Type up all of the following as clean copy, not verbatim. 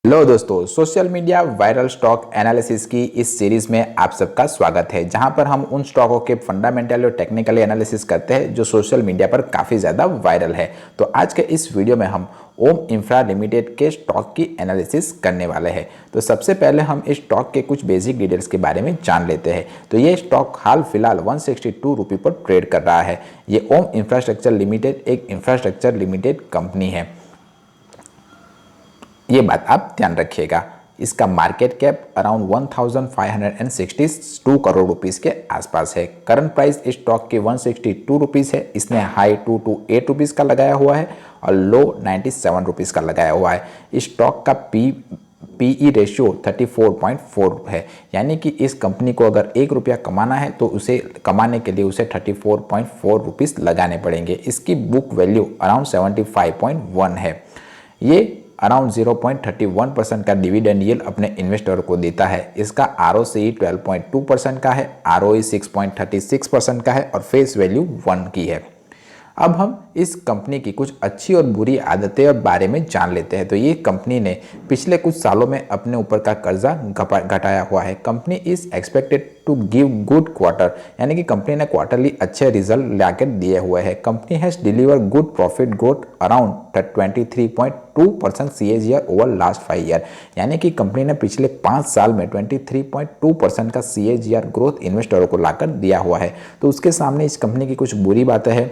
Hello दोस्तों, social media viral stock analysis की इस सीरीज में आप सबका स्वागत है, जहां पर हम उन स्टॉकों के फंडामेंटल और टेक्निकली एनालिसिस करते हैं जो सोशल मीडिया पर काफ़ी ज़्यादा वायरल है। तो आज के इस वीडियो में हम ओम इंफ्रा लिमिटेड के स्टॉक की एनालिसिस करने वाले हैं। तो सबसे पहले हम इस स्टॉक के कुछ बेसिक डिटेल्स के बारे में जान लेते हैं। तो ये स्टॉक हाल फिलहाल 162 रुपये पर ट्रेड कर रहा है। ये ओम इंफ्रास्ट्रक्चर लिमिटेड एक इंफ्रास्ट्रक्चर लिमिटेड कंपनी है, ये बात आप ध्यान रखिएगा। इसका market cap around 1562 crore rupees के आसपास है। करंट प्राइस इस स्टॉक की 162 रुपीस है। इसने हाई 228 रुपीस का लगाया हुआ है और लो 97 रुपीस का लगाया हुआ है। इस स्टॉक का पीई रेशियो 34.4 है, यानी कि इस कंपनी को अगर 1 रुपया कमाना है तो उसे कमाने के लिए उसे 34.4 रुपीस लगाने पड़ेंगे। इसकी बुक वैल्यू अराउंड 75.1 है। ये अराउंड 0.31% का डिविडेंड यील्ड अपने इन्वेस्टर को देता है। इसका आरओसीई 12.2% का है, आरओई 6.36% का है और फेस वैल्यू 1 की है। अब हम इस कंपनी की कुछ अच्छी और बुरी आदतें और बारे में जान लेते हैं। तो ये कंपनी ने पिछले कुछ सालों में अपने ऊपर का कर्जा घटाया हुआ है। Company is expected to give good quarter, यानी कि कंपनी ने क्वार्टरली अच्छे रिजल्ट लाकर दिए हुए हैं। Company has deliver good profit growth around 23.2% CAGR over last 5 year, यानी कि कंपनी ने पिछले 5 साल में 23.2% का CAGR ग्रोथ इन्वेस्टरों को लाकर दिया हुआ है। तो उसके सामने इस कंपनी की कुछ बुरी बातें हैं।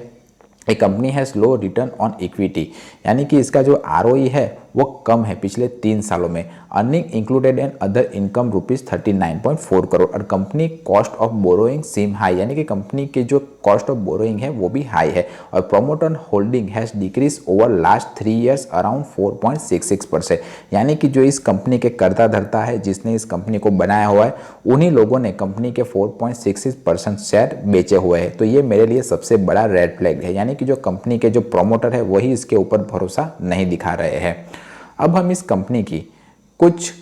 एक कंपनी है स्लो रिटर्न ऑन इक्विटी, यानी कि इसका जो आरओई है वो कम है पिछले 3 सालों में। Earning included and other income ₹39.4 crore और company cost of borrowing seem high, यानी कि कंपनी के जो कॉस्ट ऑफ बोरोइंग है वो भी हाई है। और promoter holding has decrease over last 3 years around 4.66%, यानी कि जो इस कंपनी के कर्ता धर्ता है जिसने इस कंपनी को बनाया हुआ है उन्हीं लोगों ने कंपनी के 4.66% शेयर बेचे हुए हैं। तो ये मेरे लिए सबसे बड़ा रेड फ्लैग है, यानी कि जो कंपनी के जो प्रोमोटर है वही इसके ऊपर भरोसा नहीं दिखा रहे हैं। अब हम इस कंपनी की कुछ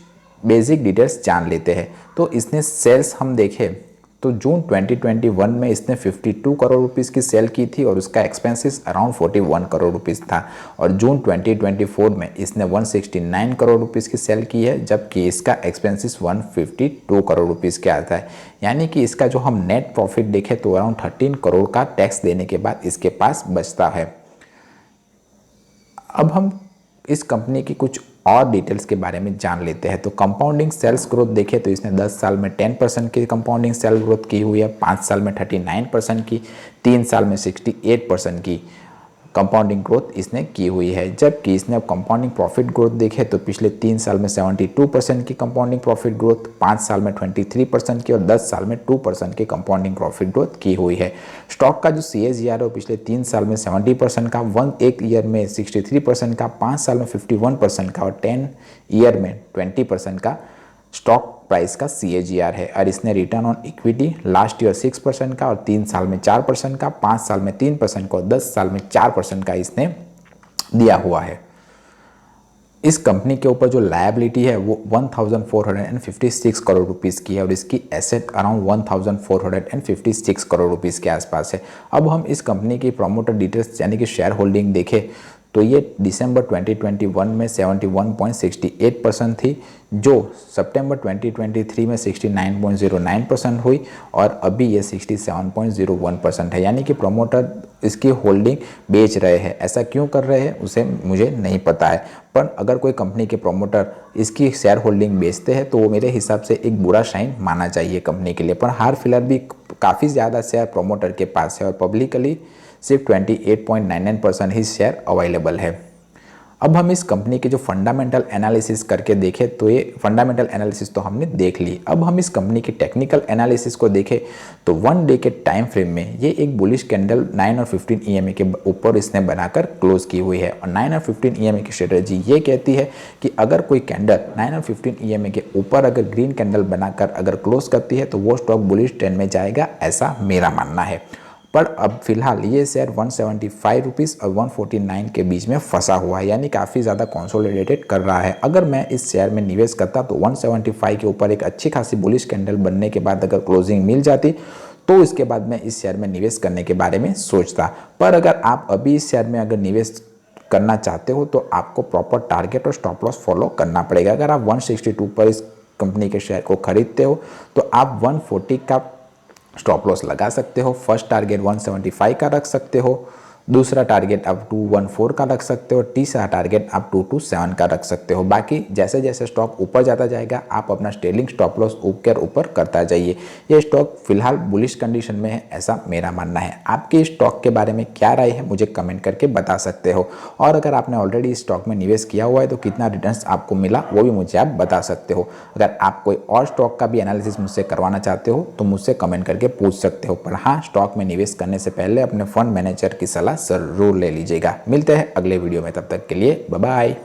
बेसिक डिटेल्स जान लेते हैं। तो इसने सेल्स हम देखें तो जून 2021 में इसने 52 करोड़ रुपीस की सेल की थी और उसका एक्सपेंसेस अराउंड 41 करोड़ रुपीस था। और जून 2024 में इसने 169 करोड़ रुपीस की सेल की है, जबकि इसका एक्सपेंसेस 152 करोड़ रुपीस के आता है। यानी कि इसका जो हम नेट प्रॉफिट देखें तो अराउंड 13 करोड़ का टैक्स देने के बाद इसके पास बचता है। अब हम इस कंपनी की कुछ और डिटेल्स के बारे में जान लेते हैं। तो कंपाउंडिंग सेल्स ग्रोथ देखें तो इसने 10 साल में 10% की कंपाउंडिंग सेल ग्रोथ की हुई है, 5 साल में 39% की, 3 साल में 68% की कंपाउंडिंग ग्रोथ इसने की हुई है। जबकि इसने अब कंपाउंडिंग प्रॉफिट ग्रोथ देखे तो पिछले 3 साल में 72% की कंपाउंडिंग प्रॉफिट ग्रोथ, 5 साल में 23% की और 10 साल में 2% की कंपाउंडिंग प्रॉफिट ग्रोथ की हुई है। स्टॉक का जो CAGR है वो पिछले 3 साल में 70% का, 1 ईयर में 63% का, 5 साल में 51% का और 10 ईयर में 20% का स्टॉक प्राइस का CAGR है। और इसने return on equity last year 6% का और 3 साल में 4% का, 5 साल में 3% का और 10 साल में 4% का इसने दिया हुआ है। इस कंपनी के ऊपर जो लायबिलिटी है वो 1456 करोड़ रुपीस की है और इसकी एसेट अराउंड 1456 करोड़ रुपीस के आसपास है। अब हम इस कंपनी की प्रमोटर डिटेल्स यानी कि शेयर होल्डिंग देखें तो ये दिसंबर 2021 में 71.68% थी, जो सितंबर 2023 में 69.09% हुई और अभी ये 67.01% है। यानी कि प्रमोटर इसकी होल्डिंग बेच रहे हैं। ऐसा क्यों कर रहे हैं उसे मुझे नहीं पता है, पर अगर कोई कंपनी के प्रमोटर इसकी शेयर होल्डिंग बेचते हैं तो वो मेरे हिसाब से एक बुरा साइन माना चाहिए कंपनी के लिए। पर हाल फिलहाल भी काफ़ी ज़्यादा शेयर प्रमोटर के पास है और पब्लिकली सिर्फ 28.99% ही शेयर अवेलेबल है। अब हम इस कंपनी के जो फंडामेंटल एनालिसिस करके देखें तो ये फंडामेंटल एनालिसिस तो हमने देख ली। अब हम इस कंपनी की टेक्निकल एनालिसिस को देखें तो 1 डे के टाइम फ्रेम में ये एक बुलिश कैंडल 9 और 15 EMA के ऊपर इसने बनाकर क्लोज की हुई है। और 9 और 15 EMA की स्ट्रेटेजी ये कहती है कि अगर कोई कैंडल 9 और 15 EMA के ऊपर अगर ग्रीन कैंडल बनाकर अगर क्लोज करती है तो वो स्टॉक बुलिश ट्रेंड में जाएगा, ऐसा मेरा मानना है। पर अब फिलहाल ये शेयर 175 रुपीज़ और 149 के बीच में फंसा हुआ है, यानी काफ़ी ज़्यादा कंसोलिडेटेड कर रहा है। अगर मैं इस शेयर में निवेश करता तो 175 के ऊपर एक अच्छी खासी बुलिश कैंडल बनने के बाद अगर क्लोजिंग मिल जाती तो इसके बाद मैं इस शेयर में निवेश करने के बारे में सोचता। पर अगर आप अभी इस शेयर में अगर निवेश करना चाहते हो तो आपको प्रॉपर टारगेट और स्टॉप लॉस फॉलो करना पड़ेगा। अगर आप 162 पर इस कंपनी के शेयर को खरीदते हो तो आप 140 का स्टॉप लॉस लगा सकते हो। फर्स्ट टारगेट 175 का रख सकते हो, दूसरा टारगेट आप 214 का रख सकते हो, तीसरा टारगेट आप 227 का रख सकते हो। बाकी जैसे जैसे स्टॉक ऊपर जाता जाएगा आप अपना ट्रेलिंग स्टॉप लॉस ऊपर ऊपर करता जाइए। ये स्टॉक फिलहाल बुलिश कंडीशन में है, ऐसा मेरा मानना है। आपकी इस स्टॉक के बारे में क्या राय है मुझे कमेंट करके बता सकते हो। और अगर आपने ऑलरेडी इस स्टॉक में निवेश किया हुआ है तो कितना रिटर्न्स आपको मिला वो भी मुझे आप बता सकते हो। अगर आप कोई और स्टॉक का भी एनालिसिस मुझसे करवाना चाहते हो तो मुझसे कमेंट करके पूछ सकते हो। पर हाँ, स्टॉक में निवेश करने से पहले अपने फंड मैनेजर की सलाह जरूर ले लीजिएगा। मिलते हैं अगले वीडियो में, तब तक के लिए बाय बाय।